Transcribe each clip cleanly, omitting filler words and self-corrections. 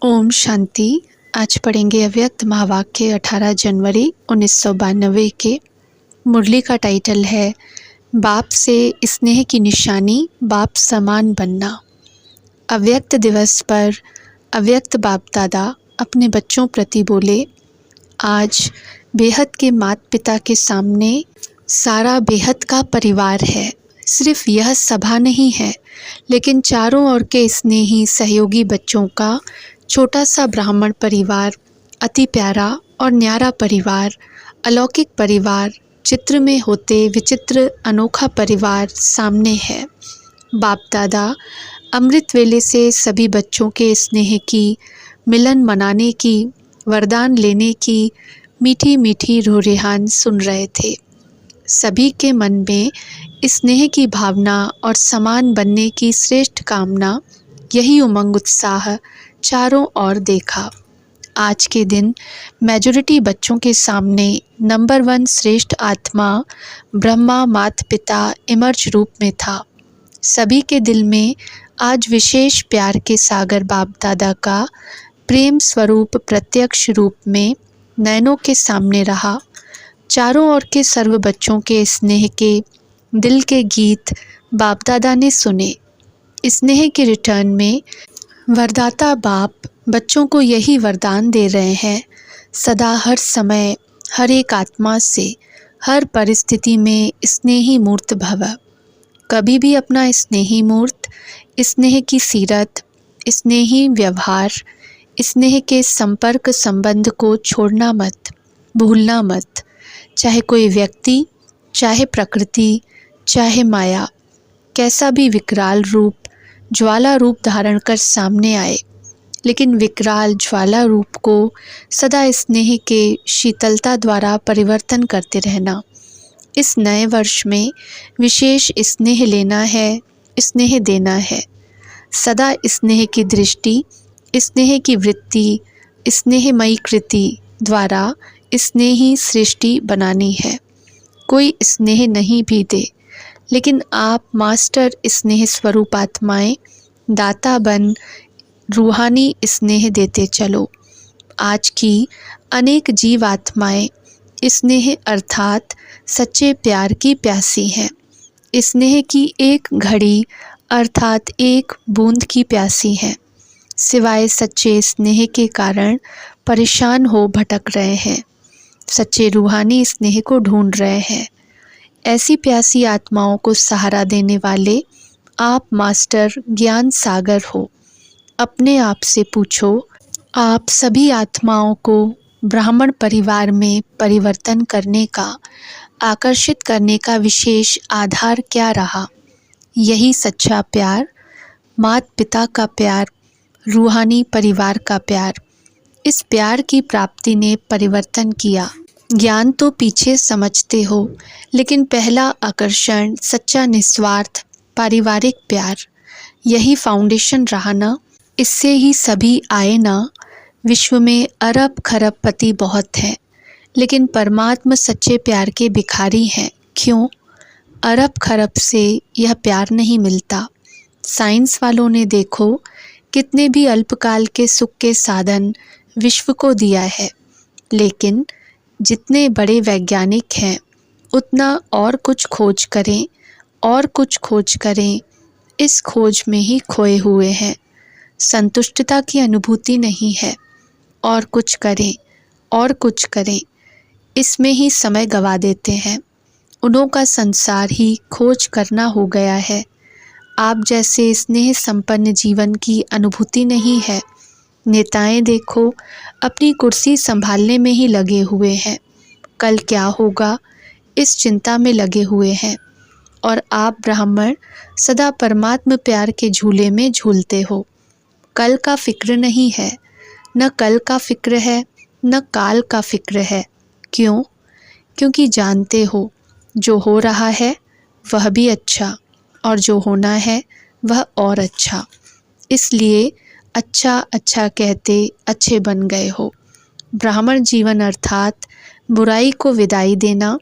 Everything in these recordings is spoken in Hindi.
ओम शांति। आज पढ़ेंगे अव्यक्त महावाक्य 18 जनवरी 1992 के। मुरली का टाइटल है बाप से स्नेह की निशानी, बाप समान बनना। अव्यक्त दिवस पर अव्यक्त बाप दादा अपने बच्चों प्रति बोले, आज बेहद के माता पिता के सामने सारा बेहद का परिवार है। सिर्फ यह सभा नहीं है, लेकिन चारों ओर के स्नेही सहयोगी बच्चों का छोटा सा ब्राह्मण परिवार, अति प्यारा और न्यारा परिवार, अलौकिक परिवार, चित्र में होते विचित्र अनोखा परिवार सामने है। बाप दादा अमृत वेले से सभी बच्चों के स्नेह की, मिलन मनाने की, वरदान लेने की मीठी मीठी रूह-रेहान सुन रहे थे। सभी के मन में स्नेह की भावना और समान बनने की श्रेष्ठ कामना, यही उमंग उत्साह चारों ओर देखा। आज के दिन मेजॉरिटी बच्चों के सामने नंबर 1 श्रेष्ठ आत्मा ब्रह्मा माता पिता इमर्ज रूप में था। सभी के दिल में आज विशेष प्यार के सागर बाप दादा का प्रेम स्वरूप प्रत्यक्ष रूप में नयनों के सामने रहा। चारों ओर के सर्व बच्चों के स्नेह के दिल के गीत बाप दादा ने सुने। स्नेह के रिटर्न में वरदाता बाप बच्चों को यही वरदान दे रहे हैं, सदा हर समय हर एक आत्मा से हर परिस्थिति में स्नेही मूर्त भव। कभी भी अपना स्नेही मूर्त, स्नेह की सीरत, स्नेही व्यवहार, स्नेह के संपर्क संबंध को छोड़ना मत, भूलना मत। चाहे कोई व्यक्ति, चाहे प्रकृति, चाहे माया, कैसा भी विकराल रूप, ज्वाला रूप धारण कर सामने आए, लेकिन विकराल ज्वाला रूप को सदा स्नेह के शीतलता द्वारा परिवर्तन करते रहना। इस नए वर्ष में विशेष स्नेह लेना है, स्नेह देना है। सदा स्नेह की दृष्टि, स्नेह की वृत्ति, स्नेहमयी कृति द्वारा स्नेही सृष्टि बनानी है। कोई स्नेह नहीं भी दे, लेकिन आप मास्टर स्नेह स्वरूप आत्माएं दाता बन रूहानी स्नेह देते चलो। आज की अनेक जीव आत्माएं स्नेह अर्थात सच्चे प्यार की प्यासी हैं। स्नेह की एक घड़ी अर्थात एक बूंद की प्यासी हैं। सिवाय सच्चे स्नेह के कारण परेशान हो भटक रहे हैं, सच्चे रूहानी स्नेह को ढूंढ रहे हैं। ऐसी प्यासी आत्माओं को सहारा देने वाले आप मास्टर ज्ञान सागर हो। अपने आप से पूछो, आप सभी आत्माओं को ब्राह्मण परिवार में परिवर्तन करने का, आकर्षित करने का विशेष आधार क्या रहा? यही सच्चा प्यार, माता पिता का प्यार, रूहानी परिवार का प्यार। इस प्यार की प्राप्ति ने परिवर्तन किया। ज्ञान तो पीछे समझते हो, लेकिन पहला आकर्षण सच्चा निस्वार्थ पारिवारिक प्यार, यही फाउंडेशन रहा ना। इससे ही सभी आए ना। विश्व में अरब खरब पति बहुत हैं, लेकिन परमात्मा सच्चे प्यार के भिखारी हैं। क्यों? अरब खरब से यह प्यार नहीं मिलता। साइंस वालों ने देखो कितने भी अल्पकाल के सुख के साधन विश्व को दिया है, लेकिन जितने बड़े वैज्ञानिक हैं उतना और कुछ खोज करें और कुछ खोज करें, इस खोज में ही खोए हुए हैं। संतुष्टता की अनुभूति नहीं है। और कुछ करें और कुछ करें, इसमें ही समय गवा देते हैं। उन्हों का संसार ही खोज करना हो गया है। आप जैसे स्नेह संपन्न जीवन की अनुभूति नहीं है। नेताएं देखो अपनी कुर्सी संभालने में ही लगे हुए हैं, कल क्या होगा इस चिंता में लगे हुए हैं। और आप ब्राह्मण सदा परमात्म प्यार के झूले में झूलते हो। कल का फिक्र नहीं है, न कल का फिक्र है, न काल का फिक्र है। क्यों? क्योंकि जानते हो जो हो रहा है वह भी अच्छा, और जो होना है वह और अच्छा। इसलिए अच्छा अच्छा कहते अच्छे बन गए हो। ब्राह्मण जीवन अर्थात बुराई को विदाई देना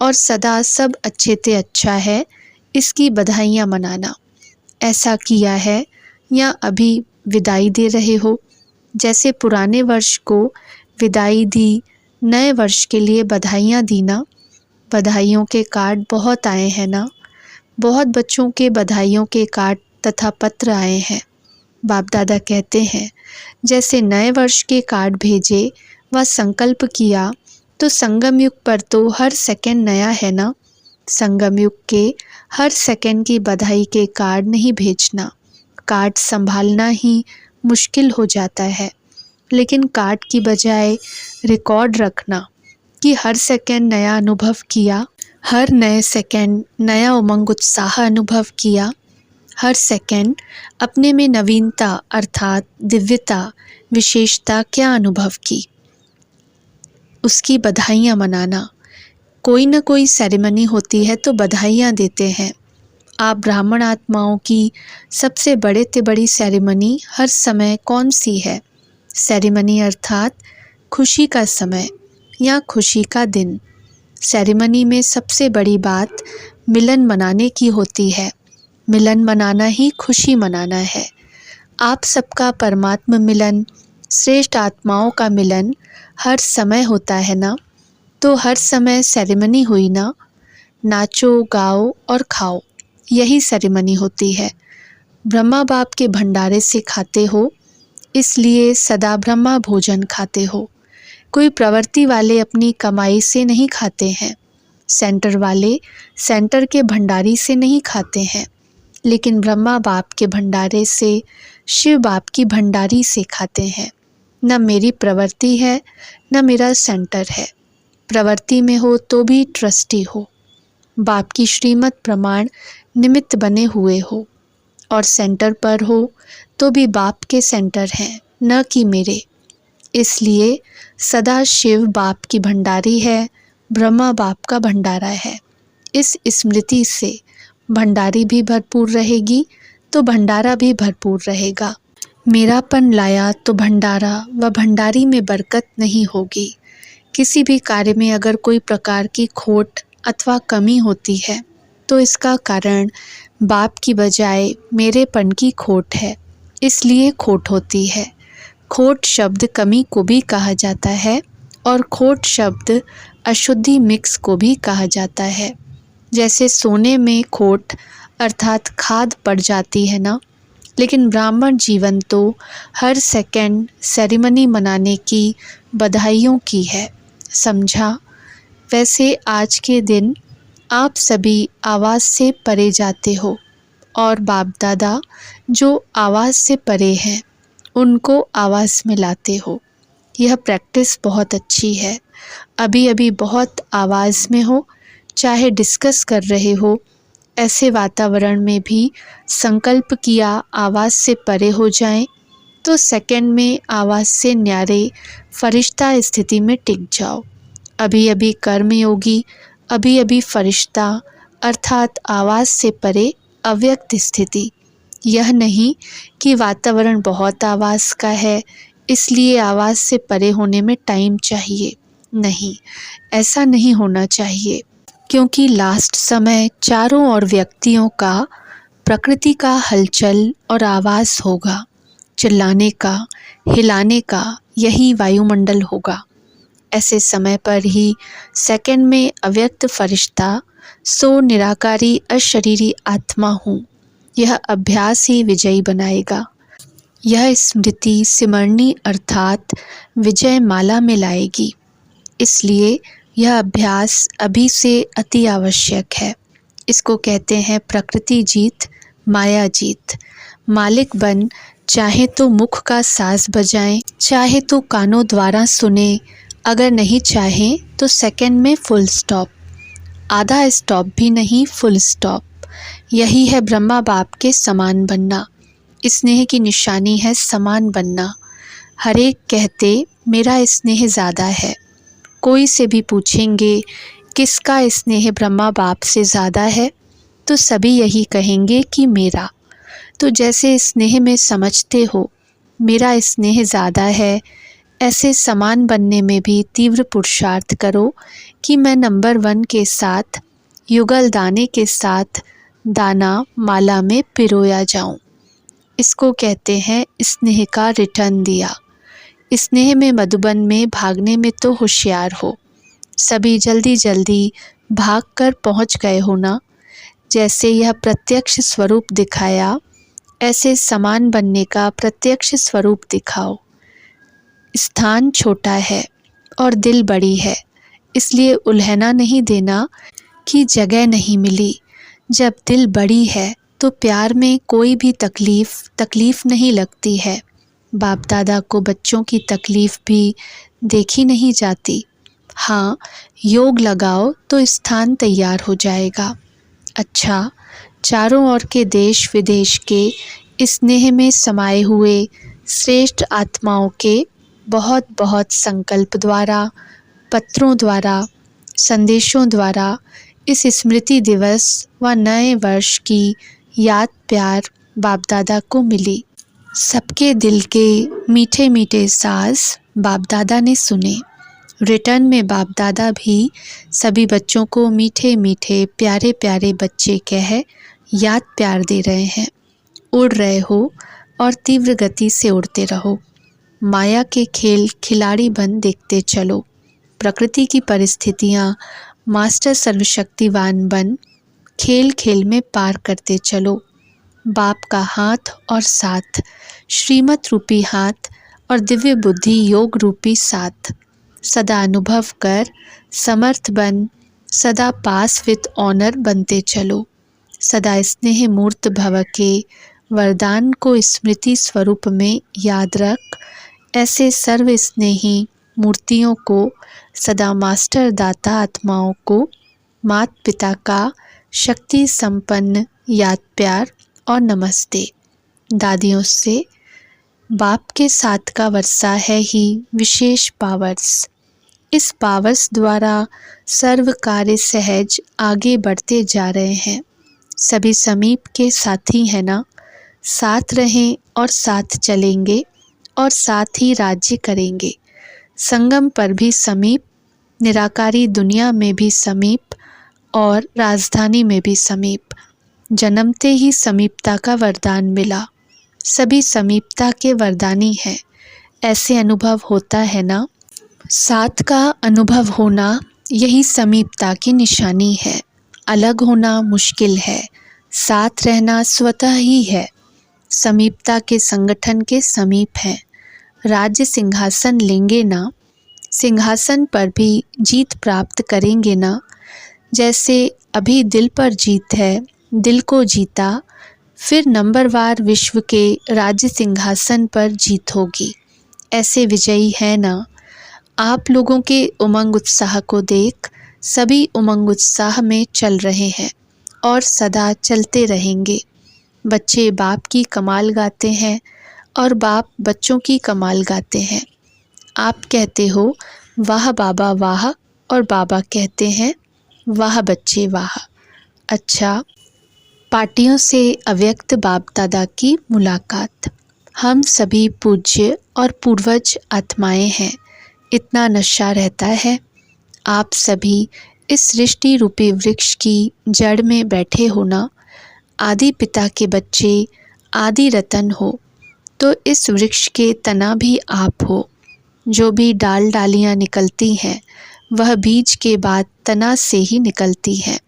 और सदा सब अच्छे से अच्छा है इसकी बधाइयाँ मनाना। ऐसा किया है या अभी विदाई दे रहे हो? जैसे पुराने वर्ष को विदाई दी, नए वर्ष के लिए बधाइयाँ दी ना। बधाइयों के कार्ड बहुत आए हैं ना। बहुत बच्चों के बधाइयों के कार्ड तथा पत्र आए हैं। बाप दादा कहते हैं, जैसे नए वर्ष के कार्ड भेजे व संकल्प किया, तो संगम युग पर तो हर सेकंड नया है ना। संगम युग के हर सेकंड की बधाई के कार्ड नहीं भेजना। कार्ड संभालना ही मुश्किल हो जाता है, लेकिन कार्ड की बजाय रिकॉर्ड रखना कि हर सेकंड नया अनुभव किया, हर नए सेकंड नया उमंग उत्साह अनुभव किया, हर सेकंड अपने में नवीनता अर्थात दिव्यता विशेषता क्या अनुभव की, उसकी बधाइयाँ मनाना। कोई न कोई सेरेमनी होती है तो बधाइयाँ देते हैं। आप ब्राह्मण आत्माओं की सबसे बड़े से बड़ी सेरेमनी हर समय कौन सी है? सेरेमनी अर्थात खुशी का समय या खुशी का दिन। सेरेमनी में सबसे बड़ी बात मिलन मनाने की होती है। मिलन मनाना ही खुशी मनाना है। आप सबका परमात्मा मिलन, श्रेष्ठ आत्माओं का मिलन हर समय होता है ना। तो हर समय सेरेमनी हुई ना। नाचो, गाओ और खाओ, यही सेरेमनी होती है। ब्रह्मा बाप के भंडारे से खाते हो, इसलिए सदा ब्रह्मा भोजन खाते हो। कोई प्रवृत्ति वाले अपनी कमाई से नहीं खाते हैं। सेंटर वाले सेंटर के भंडारी से नहीं खाते हैं, लेकिन ब्रह्मा बाप के भंडारे से, शिव बाप की भंडारी से खाते हैं। न मेरी प्रवृत्ति है, न मेरा सेंटर है। प्रवृत्ति में हो तो भी ट्रस्टी हो, बाप की श्रीमत प्रमाण निमित्त बने हुए हो, और सेंटर पर हो तो भी बाप के सेंटर हैं, न कि मेरे। इसलिए सदा शिव बाप की भंडारी है, ब्रह्मा बाप का भंडारा है। इस स्मृति से भंडारी भी भरपूर रहेगी तो भंडारा भी भरपूर रहेगा। मेरापन लाया तो भंडारा व भंडारी में बरकत नहीं होगी। किसी भी कार्य में अगर कोई प्रकार की खोट अथवा कमी होती है तो इसका कारण बाप की बजाय मेरेपन की खोट है, इसलिए खोट होती है। खोट शब्द कमी को भी कहा जाता है और खोट शब्द अशुद्धि मिक्स को भी कहा जाता है। जैसे सोने में खोट अर्थात खाद पड़ जाती है ना। लेकिन ब्राह्मण जीवन तो हर सेकंड सेरेमनी मनाने की बधाइयों की है, समझा। वैसे आज के दिन आप सभी आवाज़ से परे जाते हो और बाप दादा जो आवाज़ से परे हैं उनको आवाज़ में लाते हो। यह प्रैक्टिस बहुत अच्छी है। अभी अभी बहुत आवाज़ में हो, चाहे डिस्कस कर रहे हो, ऐसे वातावरण में भी संकल्प किया आवाज़ से परे हो जाएं तो सेकंड में आवाज़ से न्यारे फरिश्ता स्थिति में टिक जाओ। अभी अभी कर्मयोगी, अभी अभी फरिश्ता अर्थात आवाज़ से परे अव्यक्त स्थिति। यह नहीं कि वातावरण बहुत आवाज़ का है इसलिए आवाज़ से परे होने में टाइम चाहिए। नहीं, ऐसा नहीं होना चाहिए, क्योंकि लास्ट समय चारों ओर व्यक्तियों का, प्रकृति का हलचल और आवाज़ होगा। चिल्लाने का, हिलाने का यही वायुमंडल होगा। ऐसे समय पर ही सेकंड में अव्यक्त फरिश्ता, सो निराकारी अशरीरी आत्मा हूँ, यह अभ्यास ही विजयी बनाएगा। यह स्मृति सिमरनी अर्थात विजय माला में लाएगी। इसलिए यह अभ्यास अभी से अति आवश्यक है। इसको कहते हैं प्रकृति जीत, माया जीत। मालिक बन, चाहे तो मुख का साज बजाएं, चाहे तो कानों द्वारा सुने, अगर नहीं चाहें तो सेकंड में फुल स्टॉप, आधा स्टॉप भी नहीं, फुल स्टॉप। यही है ब्रह्मा बाप के समान बनना। स्नेह की निशानी है समान बनना। हर एक कहते मेरा स्नेह ज़्यादा है। कोई से भी पूछेंगे किसका स्नेह ब्रह्मा बाप से ज़्यादा है, तो सभी यही कहेंगे कि मेरा। तो जैसे स्नेह में समझते हो मेरा स्नेह ज़्यादा है, ऐसे समान बनने में भी तीव्र पुरुषार्थ करो कि मैं नंबर 1 के साथ युगल दाने के साथ दाना माला में पिरोया जाऊं। इसको कहते हैं स्नेह का रिटर्न दिया। स्नेह में मधुबन में भागने में तो होशियार हो। सभी जल्दी जल्दी भागकर पहुंच गए हो ना। जैसे यह प्रत्यक्ष स्वरूप दिखाया, ऐसे समान बनने का प्रत्यक्ष स्वरूप दिखाओ। स्थान छोटा है और दिल बड़ी है, इसलिए उल्हना नहीं देना कि जगह नहीं मिली। जब दिल बड़ी है तो प्यार में कोई भी तकलीफ नहीं लगती है। बाप दादा को बच्चों की तकलीफ भी देखी नहीं जाती। हाँ, योग लगाओ तो स्थान तैयार हो जाएगा। अच्छा, चारों ओर के देश विदेश के स्नेह में समाये हुए श्रेष्ठ आत्माओं के बहुत बहुत संकल्प द्वारा, पत्रों द्वारा, संदेशों द्वारा इस स्मृति दिवस व नए वर्ष की याद प्यार बाप दादा को मिली। सबके दिल के मीठे मीठे साज बाप दादा ने सुने। रिटर्न में बाप दादा भी सभी बच्चों को मीठे मीठे प्यारे प्यारे बच्चे कह याद प्यार दे रहे हैं। उड़ रहे हो और तीव्र गति से उड़ते रहो। माया के खेल खिलाड़ी बन देखते चलो। प्रकृति की परिस्थितियाँ मास्टर सर्वशक्तिवान बन खेल खेल में पार करते चलो। बाप का हाथ और साथ, श्रीमत रूपी हाथ और दिव्य बुद्धि योग रूपी साथ, सदा अनुभव कर समर्थ बन, सदा पास विद ऑनर बनते चलो। सदा स्नेह मूर्त भव के वरदान को स्मृति स्वरूप में याद रख। ऐसे सर्व स्नेही मूर्तियों को, सदा मास्टर दाता आत्माओं को मात पिता का शक्ति संपन्न याद प्यार और नमस्ते। दादियों से बाप के साथ का वर्षा है ही विशेष पावर्स। इस पावर्स द्वारा सर्व कार्य सहज आगे बढ़ते जा रहे हैं। सभी समीप के साथी हैं ना। साथ रहें और साथ चलेंगे और साथ ही राज्य करेंगे। संगम पर भी समीप, निराकारी दुनिया में भी समीप और राजधानी में भी समीप। जन्मते ही समीपता का वरदान मिला। सभी समीपता के वरदानी हैं। ऐसे अनुभव होता है ना। साथ का अनुभव होना यही समीपता की निशानी है। अलग होना मुश्किल है, साथ रहना स्वतः ही है। समीपता के संगठन के समीप हैं। राज्य सिंहासन लेंगे ना, सिंहासन पर भी जीत प्राप्त करेंगे ना। जैसे अभी दिल पर जीत है, दिल को जीता, फिर नंबरवार विश्व के राज्य सिंहासन पर जीत होगी। ऐसे विजयी है ना। आप लोगों के उमंग उत्साह को देख सभी उमंग उत्साह में चल रहे हैं और सदा चलते रहेंगे। बच्चे बाप की कमाल गाते हैं और बाप बच्चों की कमाल गाते हैं। आप कहते हो वाह बाबा वाह, और बाबा कहते हैं वाह बच्चे वाह। अच्छा, पार्टियों से अव्यक्त बाप दादा की मुलाकात। हम सभी पूज्य और पूर्वज आत्माएं हैं, इतना नशा रहता है। आप सभी इस सृष्टि रूपी वृक्ष की जड़ में बैठे हो ना। आदि पिता के बच्चे आदि रतन हो, तो इस वृक्ष के तना भी आप हो। जो भी डाल डालियाँ निकलती हैं वह बीज के बाद तना से ही निकलती हैं।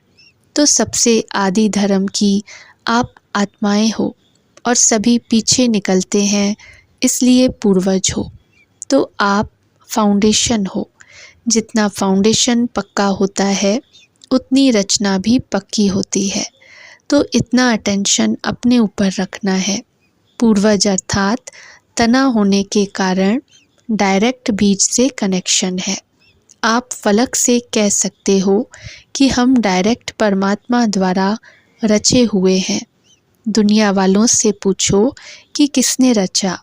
तो सबसे आदि धर्म की आप आत्माएं हो और सभी पीछे निकलते हैं, इसलिए पूर्वज हो। तो आप फाउंडेशन हो। जितना फाउंडेशन पक्का होता है उतनी रचना भी पक्की होती है। तो इतना अटेंशन अपने ऊपर रखना है। पूर्वज अर्थात तना होने के कारण डायरेक्ट बीज से कनेक्शन है। आप फलक से कह सकते हो कि हम डायरेक्ट परमात्मा द्वारा रचे हुए हैं। दुनिया वालों से पूछो कि किसने रचा,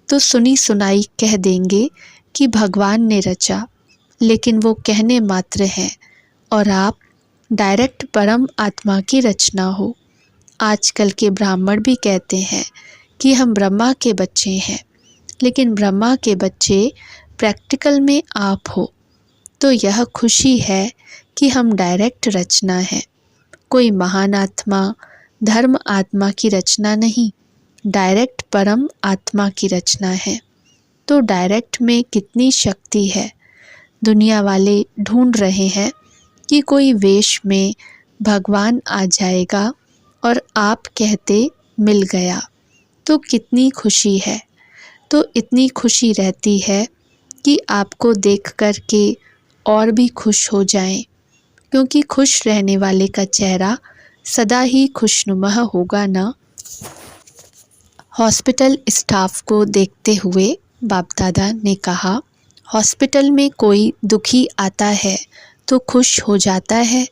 तो सुनी सुनाई कह देंगे कि भगवान ने रचा, लेकिन वो कहने मात्र हैं और आप डायरेक्ट परम आत्मा की रचना हो। आजकल के ब्राह्मण भी कहते हैं कि हम ब्रह्मा के बच्चे हैं, लेकिन ब्रह्मा के बच्चे प्रैक्टिकल में आप हो। तो यह खुशी है कि हम डायरेक्ट रचना हैं। कोई महान आत्मा, धर्म आत्मा की रचना नहीं, डायरेक्ट परम आत्मा की रचना है। तो डायरेक्ट में कितनी शक्ति है। दुनिया वाले ढूंढ रहे हैं कि कोई वेश में भगवान आ जाएगा और आप कहते मिल गया, तो कितनी खुशी है। तो इतनी खुशी रहती है कि आपको देख कर के और भी खुश हो जाएं, क्योंकि खुश रहने वाले का चेहरा सदा ही खुशनुमा होगा ना। हॉस्पिटल स्टाफ को देखते हुए बाप दादा ने कहा, हॉस्पिटल में कोई दुखी आता है तो खुश हो जाता है।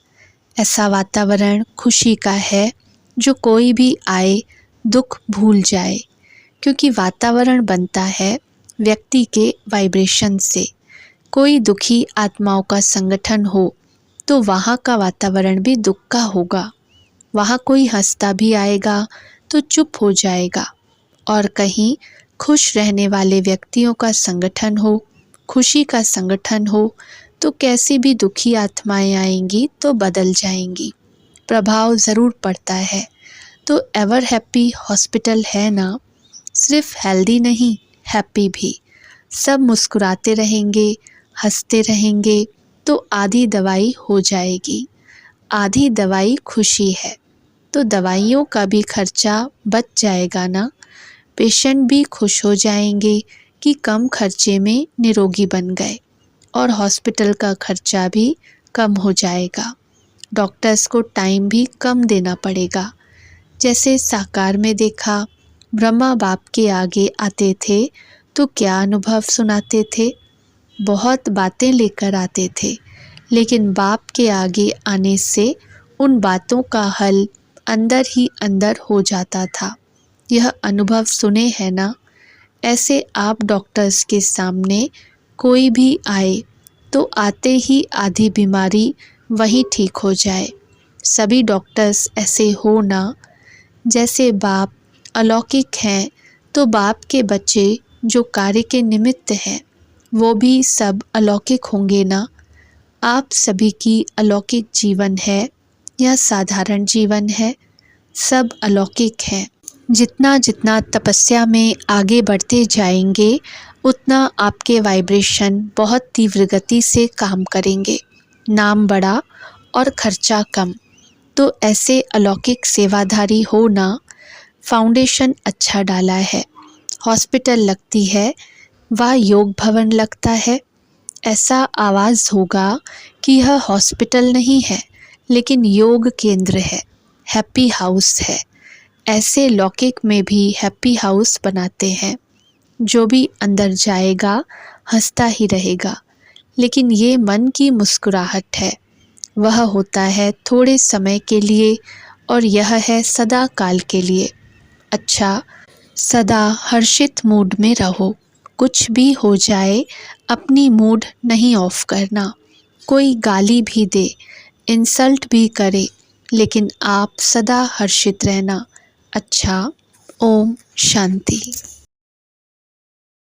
ऐसा वातावरण खुशी का है जो कोई भी आए दुख भूल जाए, क्योंकि वातावरण बनता है व्यक्ति के वाइब्रेशन से। कोई दुखी आत्माओं का संगठन हो तो वहाँ का वातावरण भी दुख का होगा। वहाँ कोई हंसता भी आएगा तो चुप हो जाएगा, और कहीं खुश रहने वाले व्यक्तियों का संगठन हो, खुशी का संगठन हो, तो कैसी भी दुखी आत्माएं आएंगी तो बदल जाएंगी। प्रभाव ज़रूर पड़ता है। तो एवर हैप्पी हॉस्पिटल है ना, सिर्फ हेल्दी नहीं, हैप्पी भी। सब मुस्कुराते रहेंगे, हंसते रहेंगे, तो आधी दवाई हो जाएगी। आधी दवाई खुशी है, तो दवाइयों का भी खर्चा बच जाएगा ना। पेशेंट भी खुश हो जाएंगे कि कम खर्चे में निरोगी बन गए, और हॉस्पिटल का खर्चा भी कम हो जाएगा। डॉक्टर्स को टाइम भी कम देना पड़ेगा। जैसे साकार में देखा, ब्रह्मा बाप के आगे आते थे तो क्या अनुभव सुनाते थे। बहुत बातें लेकर आते थे, लेकिन बाप के आगे आने से उन बातों का हल अंदर ही अंदर हो जाता था। यह अनुभव सुने हैं ना। ऐसे आप डॉक्टर्स के सामने कोई भी आए तो आते ही आधी बीमारी वहीं ठीक हो जाए। सभी डॉक्टर्स ऐसे हो ना। जैसे बाप अलौकिक हैं, तो बाप के बच्चे जो कार्य के निमित्त हैं वो भी सब अलौकिक होंगे ना। आप सभी की अलौकिक जीवन है या साधारण जीवन है, सब अलौकिक हैं। जितना जितना तपस्या में आगे बढ़ते जाएंगे, उतना आपके वाइब्रेशन बहुत तीव्र गति से काम करेंगे। नाम बड़ा और खर्चा कम। तो ऐसे अलौकिक सेवाधारी हो ना। फाउंडेशन अच्छा डाला है। हॉस्पिटल लगती है, वह योग भवन लगता है। ऐसा आवाज़ होगा कि यह हॉस्पिटल नहीं है, लेकिन योग केंद्र है, हैप्पी हाउस है। ऐसे लौकिक में भी हैप्पी हाउस बनाते हैं। जो भी अंदर जाएगा हंसता ही रहेगा, लेकिन ये मन की मुस्कुराहट है। वह होता है थोड़े समय के लिए, और यह है सदा काल के लिए। अच्छा, सदा हर्षित मूड में रहो। कुछ भी हो जाए, अपनी मूड नहीं ऑफ करना। कोई गाली भी दे, इंसल्ट भी करे, लेकिन आप सदा हर्षित रहना। अच्छा, ओम शांति।